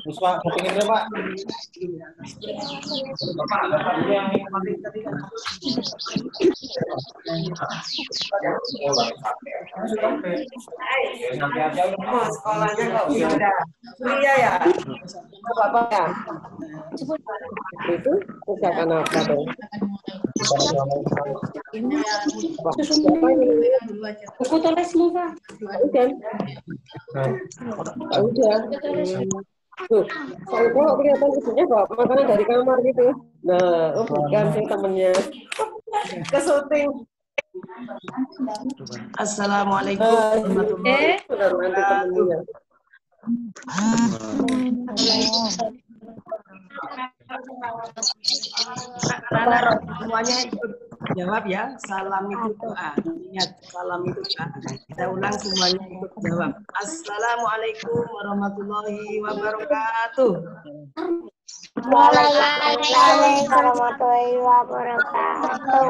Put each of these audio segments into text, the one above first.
Puspa, kepingin dulu, Pak. Bapak dulu yang penting tadi kan. Sekolahnya kok udah kuliah ya? Bapak ya? Itu usahakan apa dong? Buku tulismu, Pak. Udah. Udah. Tuh, saya kok kelihatan ibunya bawa makanan dari kamar gitu. Nah, oh bukan sih temennya. Ke syuting. Assalamualaikum warahmatullahi wabarakatuh. Anak semuanya ikut jawab ya. Salam itu doa. Ingat, salam itu doa. Kita ulang semuanya ikut jawab. Assalamualaikum warahmatullahi wabarakatuh. Waalaikumsalam warahmatullahi wabarakatuh.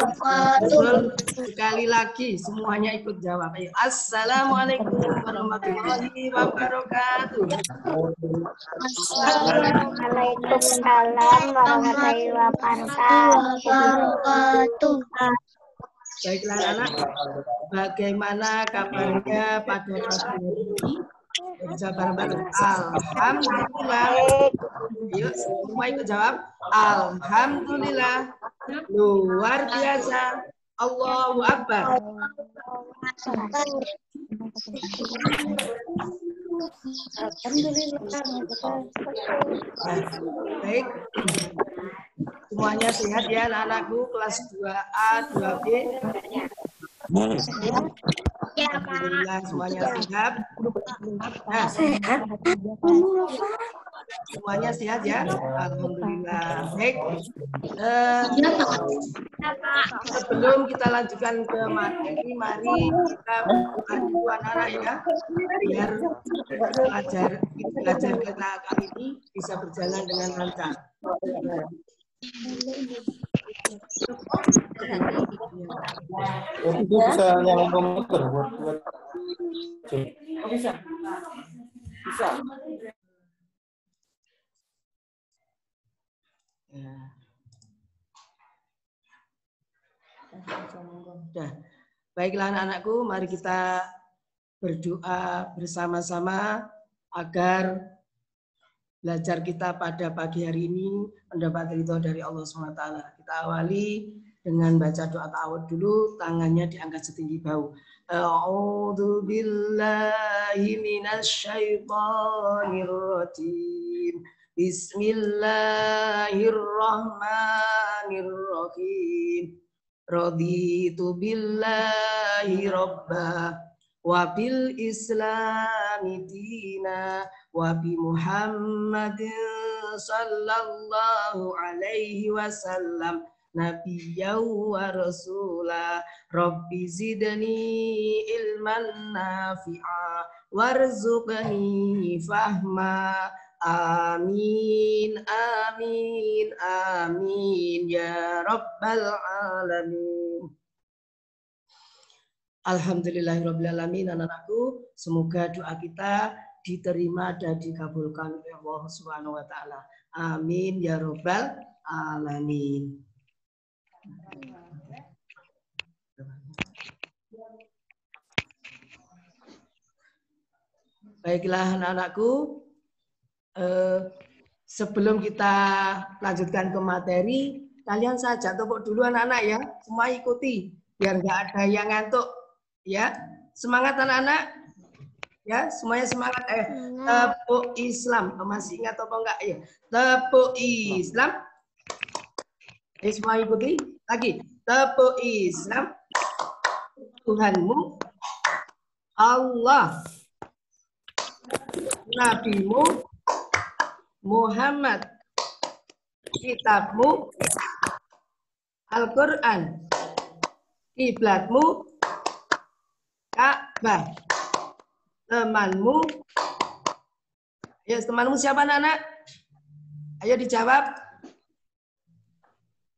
Sekali lagi semuanya ikut jawab. Ayo. Assalamualaikum warahmatullahi wabarakatuh. Waalaikumsalam warahmatullahi wabarakatuh. Baiklah anak, bagaimana kabarnya pada pagi ini? Bisa bareng-bareng. Alhamdulillah. Yuk, semua ikut jawab. Alhamdulillah. Luar biasa. Allahu Akbar. Baik. Semuanya sehat ya anak-anakku kelas 2A, 2B. Alhamdulillah semuanya sehat. Nah, semuanya sehat ya. Alhamdulillah. Baik. Sebelum kita lanjutkan ke materi, mari kita bantu anak-anak ya, biar belajar kita kali ini bisa berjalan dengan lancar. Itu bisa nyalain komputer buat Bisa. Bisa. Ya. Sudah. Baiklah anak-anakku, mari kita berdoa bersama-sama agar belajar kita pada pagi hari ini mendapat ridho dari Allah SWT. Kita awali dengan baca doa ta'awud dulu, tangannya diangkat setinggi bahu. A'udzu billahi minasyaitonir rajim. Bismillahirrahmanirrahim. Raditu billahi rabbah wa bil islami dina wa bi Muhammadin sallallahu alaihi wasallam nabiyyan wa rasula. Rabbi zidni ilman nafi'a warzuqni fahma. Amin, amin, amin ya rabbal alamin. Alhamdulillahirrabbilalamin. Anak-anakku, semoga doa kita diterima dan dikabulkan oleh Allah Subhanahu wa taala. Amin ya rabbal alamin. Baiklah anak-anakku, sebelum kita lanjutkan ke materi, kalian saja tepuk dulu anak-anak ya, semua ikuti biar nggak ada yang ngantuk ya. Semangat anak-anak ya, semuanya semangat. Tepuk Islam, masih ingat apa enggak ya? Tepuk Islam. Semua ikuti lagi. Tepuk Islam. Tuhanmu Allah, nabimu Muhammad, kitabmu Al-Quran, kiblatmu Ka'bah, temanmu, ya temanmu siapa anak-anak? Ayo dijawab.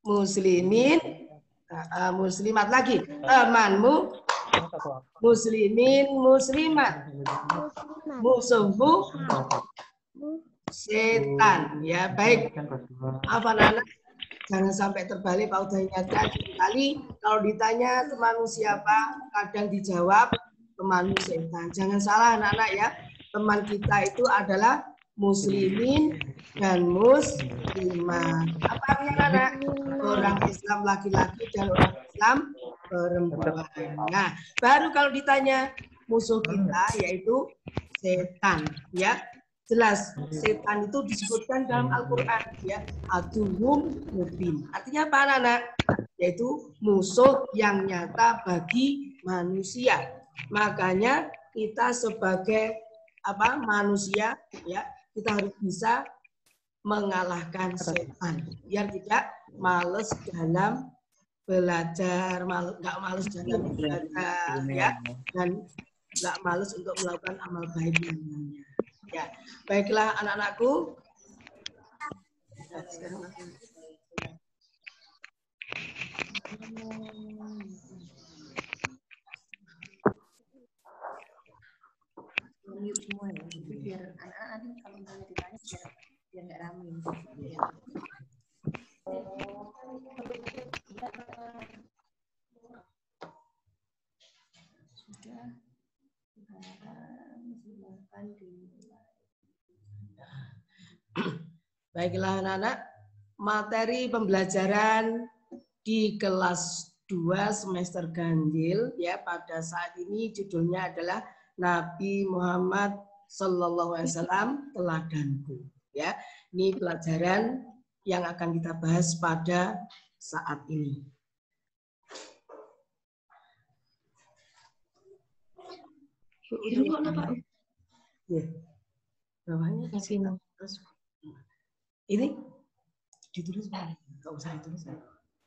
Muslimin, muslimat lagi. Temanmu muslimin, muslimat. Musuhmu setan. Ya, baik. Apa anak? Jangan sampai terbalik, Pak udah ingatkan sekali. Kalau ditanya temanmu siapa, kadang dijawab temanmu setan. Jangan salah anak-anak ya. Teman kita itu adalah muslimin dan muslimat. Apa artinya anak? Orang Islam laki-laki dan orang Islam perempuan. Nah, baru kalau ditanya musuh kita yaitu setan, ya. Jelas setan itu disebutkan dalam Al-Qur'an ya, aduwwum mubin. Artinya apa anak-anak? Yaitu musuh yang nyata bagi manusia. Makanya kita sebagai manusia ya, kita harus bisa mengalahkan setan biar tidak males dalam belajar, nggak males dalam belajar ya, dan nggak males untuk melakukan amal baik namanya. Ya, baiklah anak-anakku. Semua ya, biar anak-anak nanti kalau misalnya ditanya biar nggak ramai. Sudah. Baiklah anak-anak, materi pembelajaran di kelas 2 semester ganjil ya pada saat ini judulnya adalah Nabi Muhammad Sallallahu Alaihi Wasallam teladanku ya. Ini pelajaran yang akan kita bahas pada saat ini. Ini apa? Ya. Bawahnya ini ditulis Pak. Enggak usah ditulis.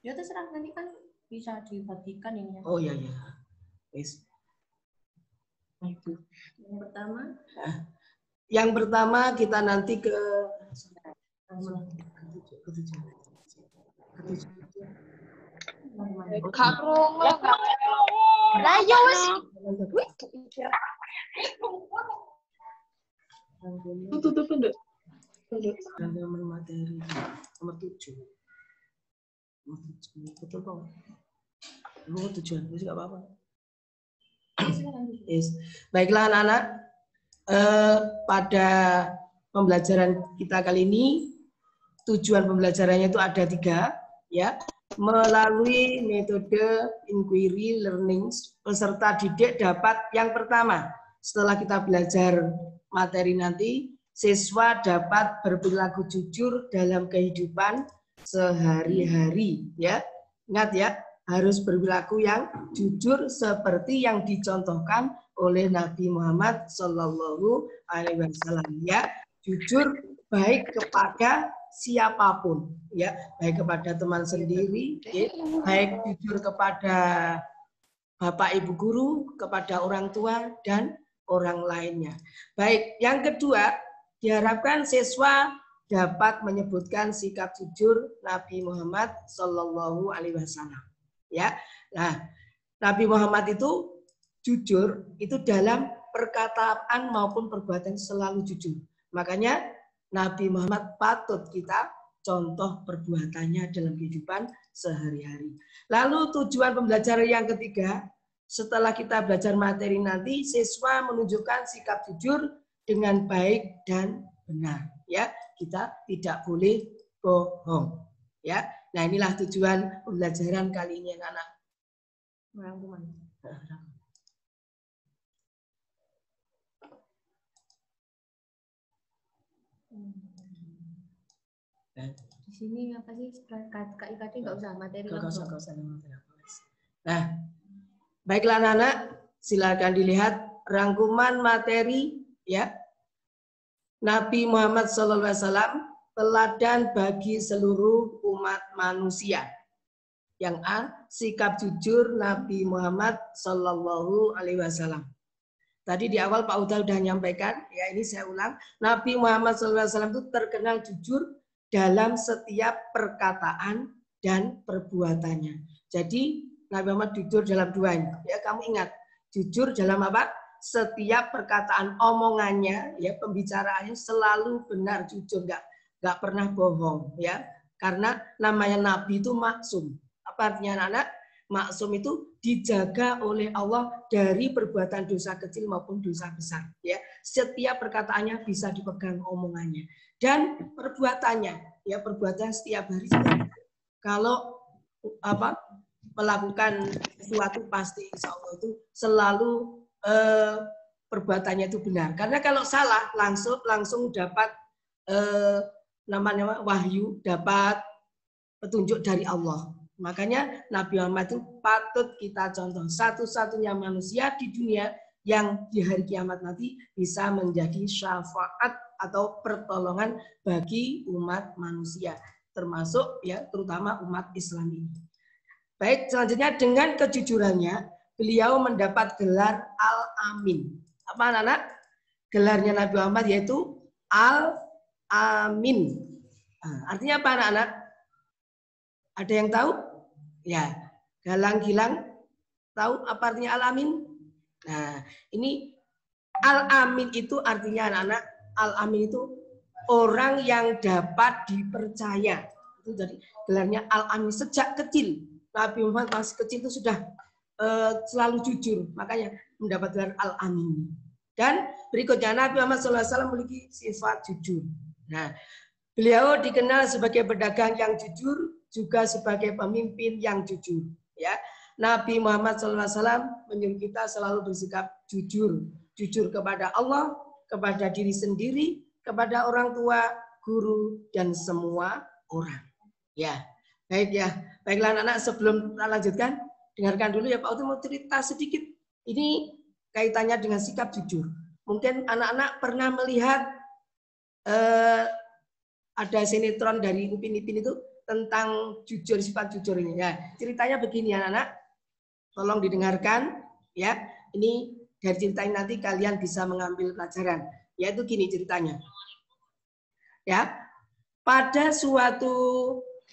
Ya terserah, nanti kan bisa dibagikan ini. Oh iya ya. Yes. Yang pertama. Yang pertama kita nanti ke Tutup pendek. Materi nomor 7. Betul kok. Nomor 7 itu enggak apa-apa. Yes. Baiklah anak-anak, pada pembelajaran kita kali ini tujuan pembelajarannya itu ada 3 ya, melalui metode inquiry learning peserta didik dapat yang pertama setelah kita belajar materi nanti siswa dapat berperilaku jujur dalam kehidupan sehari-hari ya. Ingat ya, harus berperilaku yang jujur seperti yang dicontohkan oleh Nabi Muhammad Sallallahu Alaihi Wasallam ya. Jujur baik kepada siapapun ya, baik kepada teman sendiri ya, baik jujur kepada bapak ibu guru, kepada orang tua dan orang lainnya. Baik, yang kedua diharapkan siswa dapat menyebutkan sikap jujur Nabi Muhammad Sallallahu Alaihi Wasallam. Ya, nah Nabi Muhammad itu jujur itu dalam perkataan maupun perbuatan selalu jujur. Makanya Nabi Muhammad patut kita contoh perbuatannya dalam kehidupan sehari-hari. Lalu tujuan pembelajaran yang ketiga, setelah kita belajar materi nanti, siswa menunjukkan sikap jujur dengan baik dan benar. Ya, kita tidak boleh bohong. Ya, nah inilah tujuan pembelajaran kali ini anak-anak. Merangkuman. Di sini apa sih KIKD nggak usah materi langsung. Nah, baiklah anak-anak, silakan dilihat rangkuman materi ya. Nabi Muhammad SAW teladan bagi seluruh umat manusia. Yang A, sikap jujur Nabi Muhammad Sallallahu Alaihi Wasallam. Tadi di awal Pak Uda sudah menyampaikan, ya ini saya ulang. Nabi Muhammad SAW itu terkenal jujur dalam setiap perkataan dan perbuatannya. Jadi Nabi Muhammad jujur dalam dua ini. Ya, kamu ingat, jujur dalam apa? Setiap perkataan omongannya, ya pembicaraannya selalu benar, jujur, nggak pernah bohong, ya. Karena namanya Nabi itu maksum. Apa artinya anak-anak? Maksum itu dijaga oleh Allah dari perbuatan dosa kecil maupun dosa besar. Ya, setiap perkataannya bisa dipegang omongannya dan perbuatannya, ya perbuatan setiap hari. Kalau apa melakukan sesuatu pasti insya Allah itu selalu perbuatannya itu benar. Karena kalau salah langsung dapat namanya wahyu, dapat petunjuk dari Allah. Makanya Nabi Muhammad itu patut kita contoh, satu-satunya manusia di dunia yang di hari kiamat nanti bisa menjadi syafaat atau pertolongan bagi umat manusia, termasuk ya terutama umat Islam ini. Baik, selanjutnya dengan kejujurannya beliau mendapat gelar Al-Amin. Apa anak-anak? Gelarnya Nabi Muhammad yaitu Al-Amin. Artinya apa anak-anak? Ada yang tahu? Ya, galang-gilang tahu apa artinya Al-Amin? Nah, ini Al-Amin itu artinya anak-anak, Al-Amin itu orang yang dapat dipercaya. Itu jadi gelarnya Al-Amin sejak kecil. Nabi Muhammad masih kecil itu sudah selalu jujur, makanya mendapat gelar Al-Amin. Dan berikutnya Nabi Muhammad SAW memiliki sifat jujur. Nah, beliau dikenal sebagai pedagang yang jujur, juga sebagai pemimpin yang jujur. Ya, Nabi Muhammad SAW menyuruh kita selalu bersikap jujur, jujur kepada Allah, kepada diri sendiri, kepada orang tua, guru, dan semua orang. Ya, baik ya, baiklah anak-anak, sebelum kita lanjutkan, dengarkan dulu ya Pak Uti mau cerita sedikit. Ini kaitannya dengan sikap jujur. Mungkin anak-anak pernah melihat ada sinetron dari Upin Ipin itu tentang jujur, sifat jujur ini. Ya, ceritanya begini anak-anak, tolong didengarkan. Ya, ini dari cerita ini nanti kalian bisa mengambil pelajaran. Yaitu gini ceritanya. Ya, pada suatu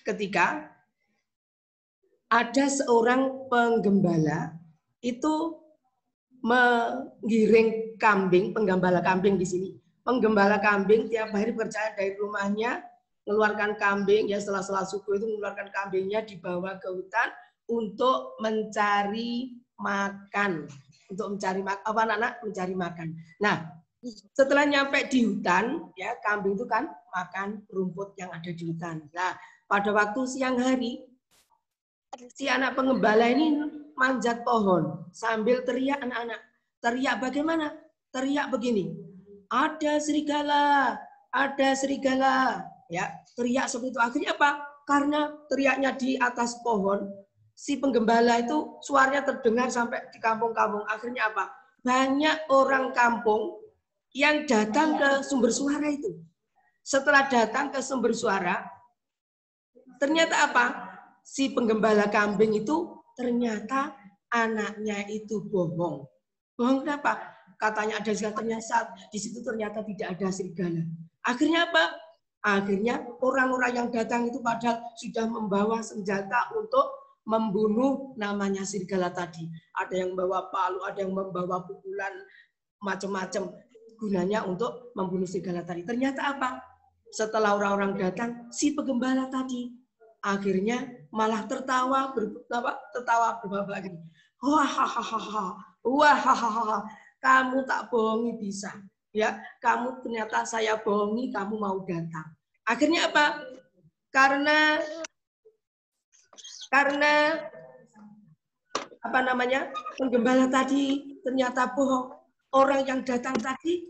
ketika ada seorang penggembala itu menggiring kambing, penggembala kambing di sini. Penggembala kambing tiap hari bekerja dari rumahnya, mengeluarkan kambing, ya setelah subuh itu mengeluarkan kambingnya dibawa ke hutan untuk mencari makan. Untuk mencari apa anak-anak? Mencari makan. Nah, setelah nyampe di hutan, ya kambing itu kan makan rumput yang ada di hutan. Nah, pada waktu siang hari, si anak penggembala ini manjat pohon sambil teriak anak-anak. Teriak bagaimana? Teriak begini. Ada serigala, ada serigala. Ya, teriak seperti itu. Akhirnya apa? Karena teriaknya di atas pohon, si penggembala itu suaranya terdengar sampai di kampung-kampung. Akhirnya apa? Banyak orang kampung yang datang ke sumber suara itu. Setelah datang ke sumber suara, ternyata apa? Si penggembala kambing itu ternyata anaknya itu bohong. Bohong kenapa? Katanya ada serigala, ternyata di situ ternyata tidak ada serigala. Akhirnya apa? Akhirnya orang-orang yang datang itu padahal sudah membawa senjata untuk membunuh namanya serigala tadi. Ada yang membawa palu, ada yang membawa pukulan, macam-macam. Gunanya untuk membunuh serigala tadi. Ternyata apa? Setelah orang-orang datang, si penggembala tadi akhirnya malah tertawa berbahak gini. Wah, kamu tak bohongi bisa. Ya, kamu ternyata saya bohongi, kamu mau datang. Akhirnya apa? Karena apa namanya? Penggembala tadi ternyata bohong. Orang yang datang tadi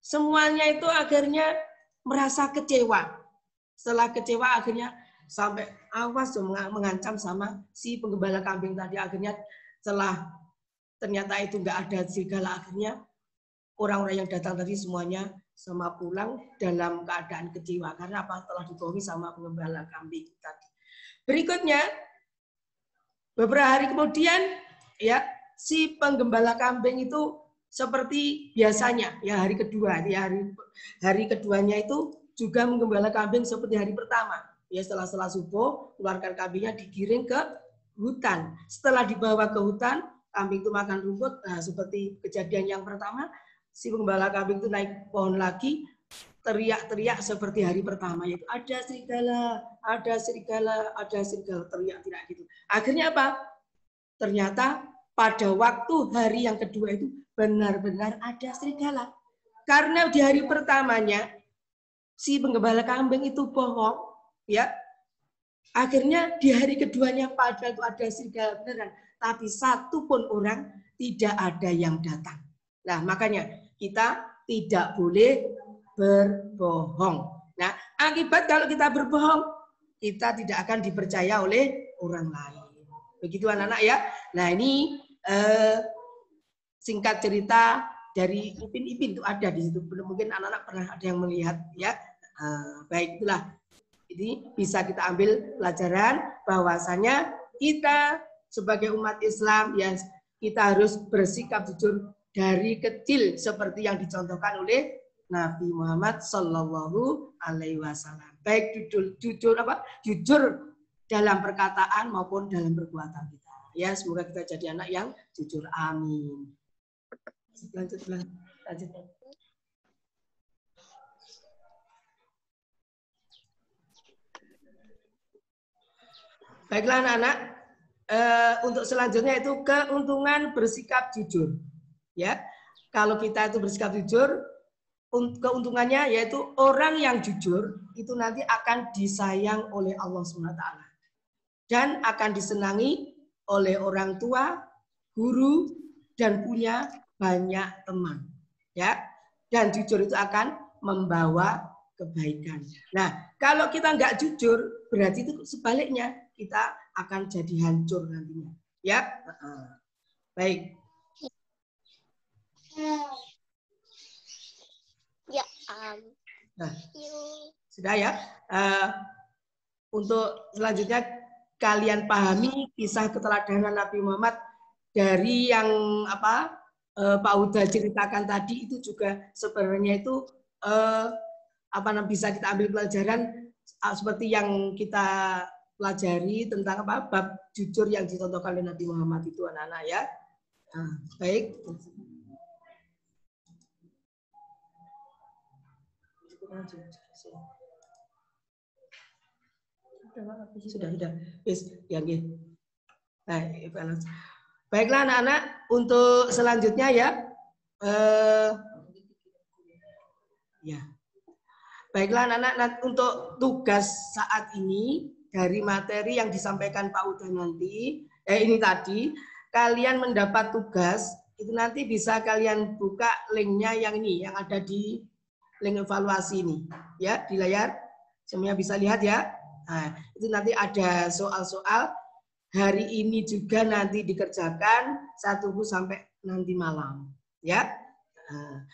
semuanya itu akhirnya merasa kecewa. Setelah kecewa akhirnya sampai awas mengancam sama si penggembala kambing tadi. Akhirnya setelah ternyata itu nggak ada serigala, akhirnya orang-orang yang datang tadi semuanya sama pulang dalam keadaan kecewa karena apa? Telah dibohongi sama penggembala kambing tadi. Berikutnya beberapa hari kemudian ya si penggembala kambing itu seperti biasanya ya hari kedua, ya hari keduanya itu juga menggembala kambing seperti hari pertama. Ya, setelah subuh, keluarkan kambingnya digiring ke hutan. Setelah dibawa ke hutan, kambing itu makan rumput. Nah, seperti kejadian yang pertama, si penggembala kambing itu naik pohon lagi, teriak-teriak seperti hari pertama, yaitu ada serigala, ada serigala, ada serigala, teriak-teriak gitu. Akhirnya apa? Ternyata pada waktu hari yang kedua itu benar-benar ada serigala. Karena di hari pertamanya si penggembala kambing itu bohong, ya. Akhirnya di hari keduanya padahal itu ada serigala beneran, tapi satu pun orang tidak ada yang datang. Nah, makanya kita tidak boleh berbohong. Nah, akibat kalau kita berbohong, kita tidak akan dipercaya oleh orang lain. Begitu anak-anak ya. Nah, ini singkat cerita dari Ipin-Ipin itu ada di situ. Mungkin anak-anak pernah ada yang melihat ya. Baik, itulah. Jadi bisa kita ambil pelajaran bahwasanya kita sebagai umat Islam ya kita harus bersikap jujur dari kecil seperti yang dicontohkan oleh Nabi Muhammad Shallallahu Alaihi Wasallam. Baik jujur dalam perkataan maupun dalam perbuatan kita. Ya, semoga kita jadi anak yang jujur. Amin. Lanjut. Baiklah anak-anak, untuk selanjutnya itu keuntungan bersikap jujur. Ya, kalau kita itu bersikap jujur, keuntungannya yaitu orang yang jujur itu nanti akan disayang oleh Allah SWT dan akan disenangi oleh orang tua, guru, dan punya banyak teman. Ya, dan jujur itu akan membawa kebaikan. Nah, kalau kita nggak jujur, berarti itu sebaliknya kita akan jadi hancur nantinya. Ya, baik. Ya, Nah, sudah ya. Untuk selanjutnya kalian pahami kisah keteladanan Nabi Muhammad dari yang Pak Huda ceritakan tadi itu juga sebenarnya itu bisa kita ambil pelajaran seperti yang kita pelajari tentang bab jujur yang dicontohkan oleh Nabi Muhammad itu anak-anak ya. Baik. Sudah. Ya, baiklah anak-anak, untuk selanjutnya ya. Ya. Baiklah anak-anak, untuk tugas saat ini dari materi yang disampaikan Pak Uda nanti, ini tadi, kalian mendapat tugas, itu nanti bisa kalian buka linknya yang ini, yang ada di link evaluasi ini. Ya, di layar, semuanya bisa lihat ya. Nah, itu nanti ada soal-soal, hari ini juga nanti dikerjakan, saya tunggu sampai nanti malam. Ya.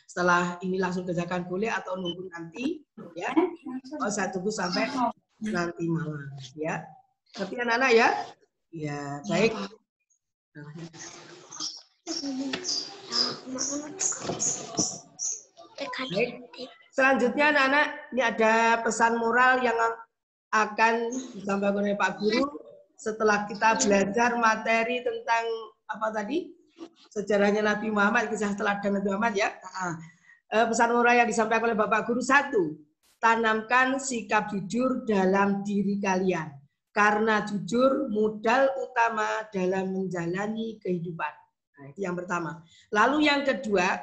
Setelah ini langsung kerjakan boleh atau nunggu nanti ya. Saya tunggu sampai nanti malam ya. Tapi anak-anak ya. Ya, baik. Baik. Selanjutnya anak-anak, ini ada pesan moral yang akan disampaikan oleh Pak Guru setelah kita belajar materi tentang apa tadi? Sejarahnya Nabi Muhammad, kisah teladan Nabi Muhammad ya. Pesan moral yang disampaikan oleh Bapak Guru, 1, tanamkan sikap jujur dalam diri kalian. Karena jujur modal utama dalam menjalani kehidupan. Nah, itu yang pertama. Lalu yang kedua,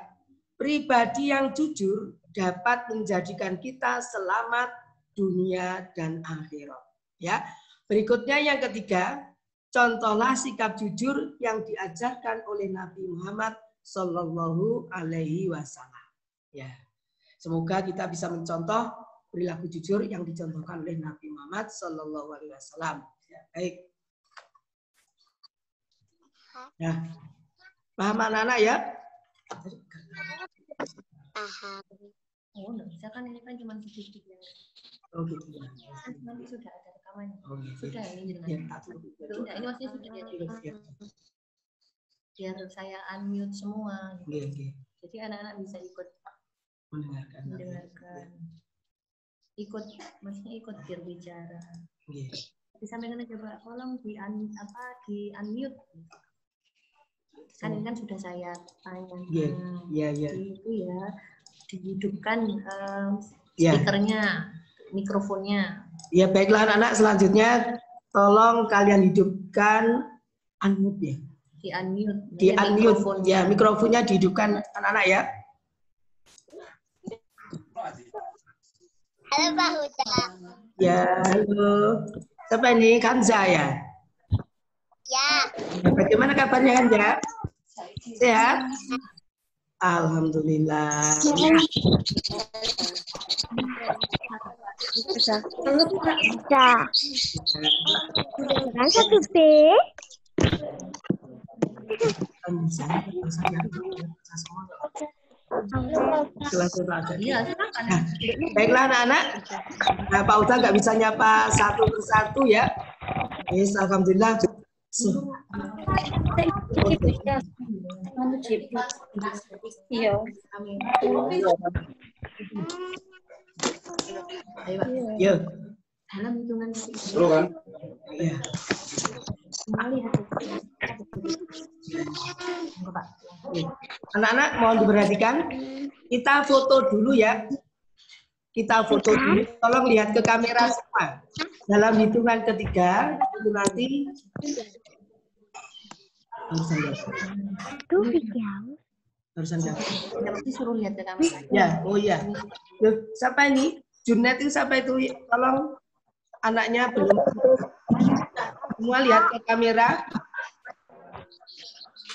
pribadi yang jujur dapat menjadikan kita selamat dunia dan akhirat. Ya. Berikutnya yang ketiga, contohlah sikap jujur yang diajarkan oleh Nabi Muhammad Shallallahu Alaihi Wasallam. Ya, semoga kita bisa mencontoh perilaku jujur yang dicontohkan oleh Nabi Muhammad Shallallahu Alaihi Wasallam. Ya, baik. Ya, paham anak-anak ya? paham. Oh, enggak bisa kan ini kan cuma sedikit ya. Oh gitu ya. Nanti sudah ada rekamannya. Oh, gitu. Sudah ini Ya, dengan. tak perlu. Enggak, ini maksudnya sudah Ya. biar saya unmute semua. Gitu. Oke. Jadi anak-anak bisa ikut Mendengarkan. mendengarkan. maksudnya ikut berbicara. Nggih. Disampaikan aja Pak, tolong di unmute. Kan ini kan sudah saya tanya. Iya. Itu ya dihidupkan Ya. speakernya, mikrofonnya. Ya baiklah anak-anak, selanjutnya tolong kalian hidupkan unmute ya. Di unmute. Di unmute ya, mikrofonnya dihidupkan anak-anak ya. Halo Pak Huda. Ya, halo. Siapa ini? Kanza ya? Ya. Bagaimana kabarnya Kanza? Sehat? Alhamdulillah. Bisa. Kan satu B. Iya, silakan. Nah, baiklah anak-anak. Nah, Pak Uda nggak bisa nyapa satu persatu ya. Yes, alhamdulillah. Iya. Amin. Ya. Dalam hitungan Seru kan? Ya. Anak-anak mohon diperhatikan. Kita foto dulu ya. Kita foto dulu. Tolong lihat ke kamera semua. Dalam hitungan ketiga, itu nanti barusan jawab. Nanti suruh lihat ke kamera. Ya, oh ya. Loh, siapa ini? Junet itu siapa itu? Tolong anaknya belum. Semua lihat ke kamera.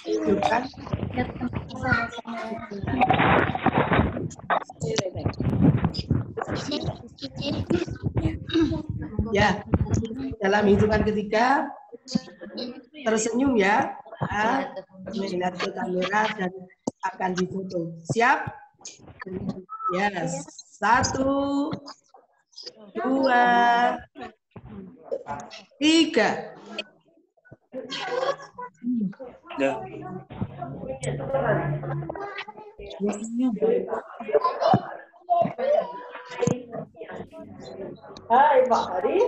Itu kan? Ya, dalam hitungan ketiga tersenyum ya. Melihat ke kamera dan akan difoto. Siap? Yes. 1, 2, 3. Ya. Hai Pak Hari.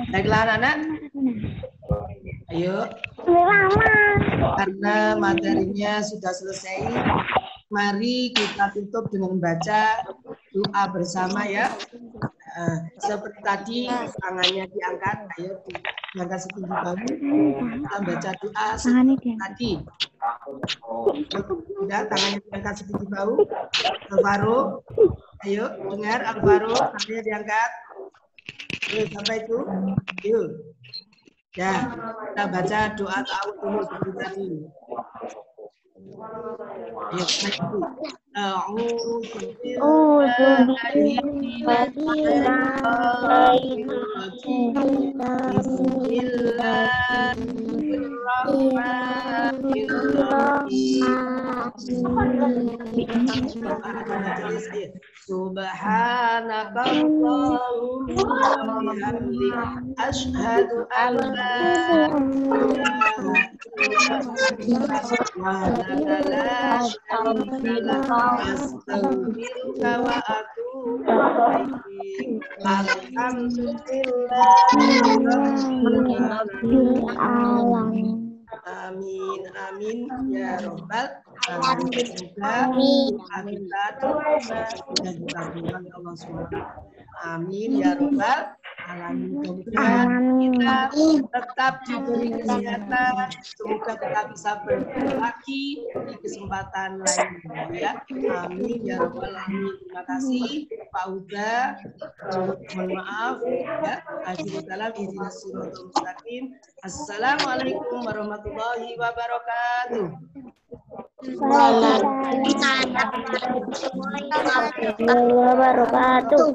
Baiklah anak-anak. Ayo. Karena materinya sudah selesai, mari kita tutup dengan membaca doa bersama ya. Seperti tadi tangannya diangkat, ayo diangkat setinggi bahu. Kita baca doa seperti tadi. Ya, tangannya diangkat setinggi bahu. Alvaro, ayo dengar Alvaro, tangannya diangkat. Sampai itu, yuk. Ya, kita baca doa ta'awud dulu seperti tadi. Ya, Subhanakallahumma wa bihamdika asyhadu an la astaghfiruka wa atubu ilaik. Alhamdulillah. Amin, amin ya robbal alamin. Semoga doa kita terima dan dikabulkan oleh Allah SWT. Amin ya robbal alamin. Semoga kita tetap diberi kesehatan. Semoga kita bisa bertemu lagi di kesempatan lainnya ya. Amin ya robbal alamin. Terima kasih Pak Uda. Mohon maaf ya. Assalamualaikum warahmatullahi wabarakatuh. Assalamualaikum warahmatullahi wabarakatuh. Waalaikumsalam warahmatullahi wabarakatuh.